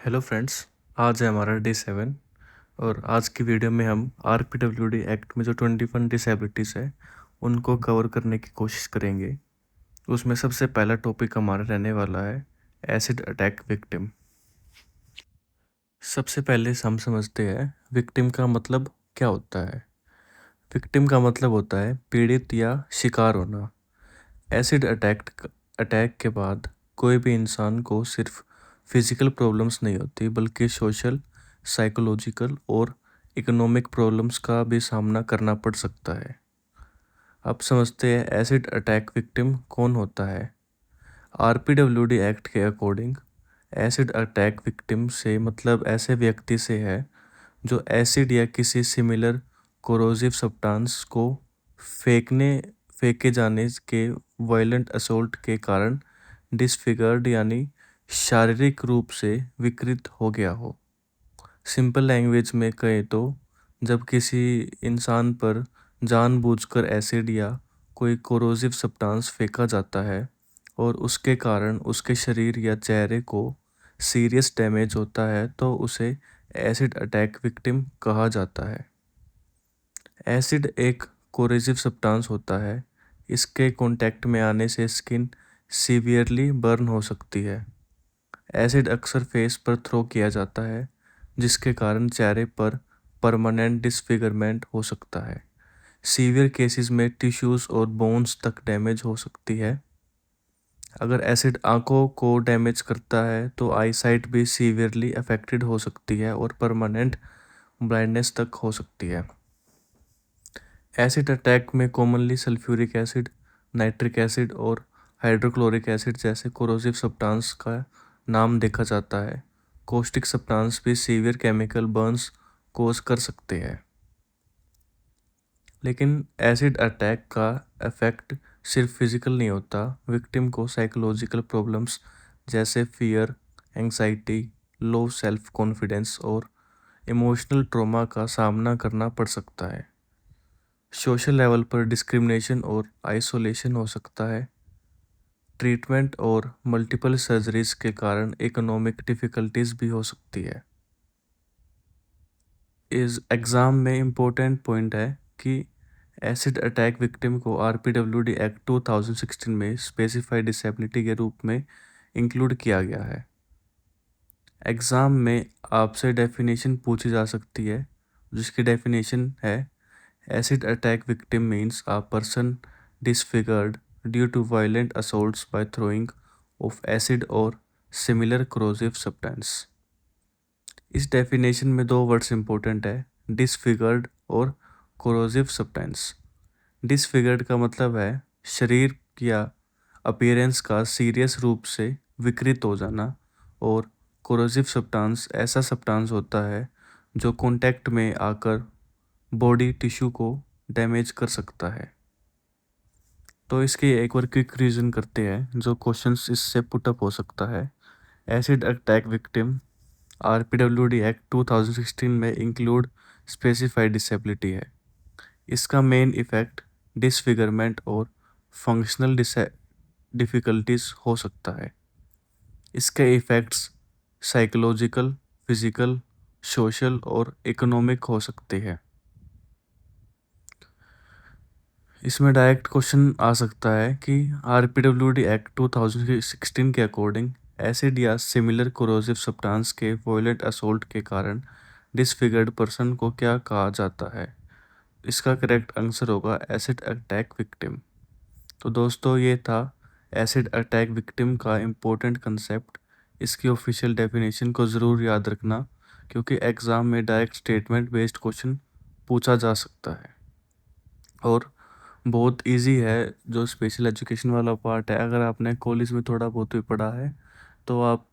Hello friends. आज है हमारा डे 7 और आज की वीडियो में हम आरपीडब्ल्यूडी एक्ट में जो 21 डिसेबिलिटीज़ है उनको कवर करने की कोशिश करेंगे। उसमें सबसे पहला टॉपिक हमारा रहने वाला है एसिड अटैक विक्टिम। सबसे पहले हम समझते हैं विक्टिम का मतलब क्या होता है। विक्टिम का मतलब होता है पीड़ित या शिकार होना। एसिड अटैक के बाद कोई भी इंसान को सिर्फ फिजिकल प्रॉब्लम्स नहीं होती बल्कि सोशल, साइकोलॉजिकल और इकोनॉमिक प्रॉब्लम्स का भी सामना करना पड़ सकता है। अब समझते हैं एसिड अटैक विक्टिम कौन होता है। आरपीडब्ल्यूडी एक्ट के अकॉर्डिंग एसिड अटैक विक्टिम से मतलब ऐसे व्यक्ति से है जो एसिड या किसी सिमिलर कोरोसिव सब्सटेंस को फेंकने फेंके जाने के वायलेंट असोल्ट के कारण डिसफिगर्ड यानी शारीरिक रूप से विकृत हो गया हो। सिंपल लैंग्वेज में कहें तो जब किसी इंसान पर जानबूझकर एसिड या कोई कोरोसिव सब्सटेंस फेंका जाता है और उसके कारण उसके शरीर या चेहरे को सीरियस डैमेज होता है तो उसे एसिड अटैक विक्टिम कहा जाता है। एसिड एक कोरोसिव सब्सटेंस होता है। इसके कांटेक्ट में आने से स्किन सीवियरली बर्न हो सकती है। एसिड अक्सर फेस पर थ्रो किया जाता है जिसके कारण चेहरे पर परमानेंट डिसफिगरमेंट हो सकता है। सीवियर केसेस में टिश्यूज और बोन्स तक डैमेज हो सकती है। अगर एसिड आंखों को डैमेज करता है तो आईसाइट भी सीवियरली अफेक्टेड हो सकती है और परमानेंट ब्लाइंडनेस तक हो सकती है। एसिड अटैक में commonly sulphuric acid, nitric acid और हाइड्रोक्लोरिक एसिड जैसे कोरोसिव सब्सटेंस का नाम देखा जाता है। कॉस्टिक सब्सटेंस भी सीवियर केमिकल बर्न्स कोज कर सकते हैं। लेकिन एसिड अटैक का इफेक्ट सिर्फ फिजिकल नहीं होता, विक्टिम को साइकोलॉजिकल प्रॉब्लम्स जैसे fear, anxiety, low self confidence और इमोशनल ट्रॉमा का सामना करना पड़ सकता है। सोशल लेवल पर डिस्क्रिमिनेशन और आइसोलेशन हो सकता है। ट्रीटमेंट और मल्टीपल सर्जरीज के कारण इकोनॉमिक डिफ़िकल्टीज भी हो सकती है। इस एग्ज़ाम में इम्पोर्टेंट पॉइंट है कि एसिड अटैक विक्टिम को आरपीडब्ल्यूडी एक्ट 2016 में स्पेसिफाइड डिसेबिलिटी के रूप में इंक्लूड किया गया है। एग्ज़ाम में आपसे डेफिनेशन पूछी जा सकती है जिसकी डेफिनेशन है acid attack victim means a person disfigured due to violent assaults by throwing of acid or similar corrosive substance। इस डेफिनेशन में दो वर्ड्स इंपॉर्टेंट है, डिसफिगर्ड और कोरोसिव सब्सटेंस। डिसफिगर्ड का मतलब है शरीर या अपीयरेंस का सीरियस रूप से विकृत हो जाना और कोरोसिव सब्सटेंस ऐसा सब्सटेंस होता है जो कांटेक्ट में आकर बॉडी टिश्यू को डैमेज कर सकता है। तो इसके एक बार क्विक रिवीजन करते हैं जो क्वेश्चंस इससे पुटअप हो सकता है। Acid attack victim RPWD act 2016 में इंक्लूड स्पेसिफाइड डिसेबिलिटी है। इसका मेन इफेक्ट डिसफिगरमेंट और फंक्शनल डिफ़िकल्टीज हो सकता है। इसके इफ़ेक्ट्स साइकोलॉजिकल, फिजिकल, सोशल और इकोनॉमिक हो सकते हैं। इसमें डायरेक्ट क्वेश्चन आ सकता है कि आरपीडब्ल्यूडी एक्ट 2016 के अकॉर्डिंग एसिड या सिमिलर कोरोसिव सब्सटेंस के वायलेंट असोल्ट के कारण डिसफिगर्ड पर्सन को क्या कहा जाता है। इसका करेक्ट आंसर होगा एसिड अटैक विक्टिम। तो दोस्तों ये था एसिड अटैक विक्टिम का इम्पोर्टेंट कंसेप्ट। इसकी ऑफिशियल डेफिनेशन को ज़रूर याद रखना क्योंकि एग्ज़ाम में डायरेक्ट स्टेटमेंट बेस्ड क्वेश्चन पूछा जा सकता है और बहुत इजी है। जो स्पेशल एजुकेशन वाला पार्ट है, अगर आपने कॉलेज में थोड़ा बहुत भी पढ़ा है तो आप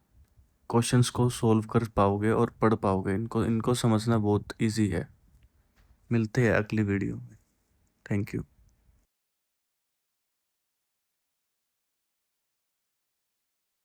क्वेश्चंस को सॉल्व कर पाओगे और पढ़ पाओगे। इनको इनको समझना बहुत इजी है। मिलते हैं अगली वीडियो में। Thank you.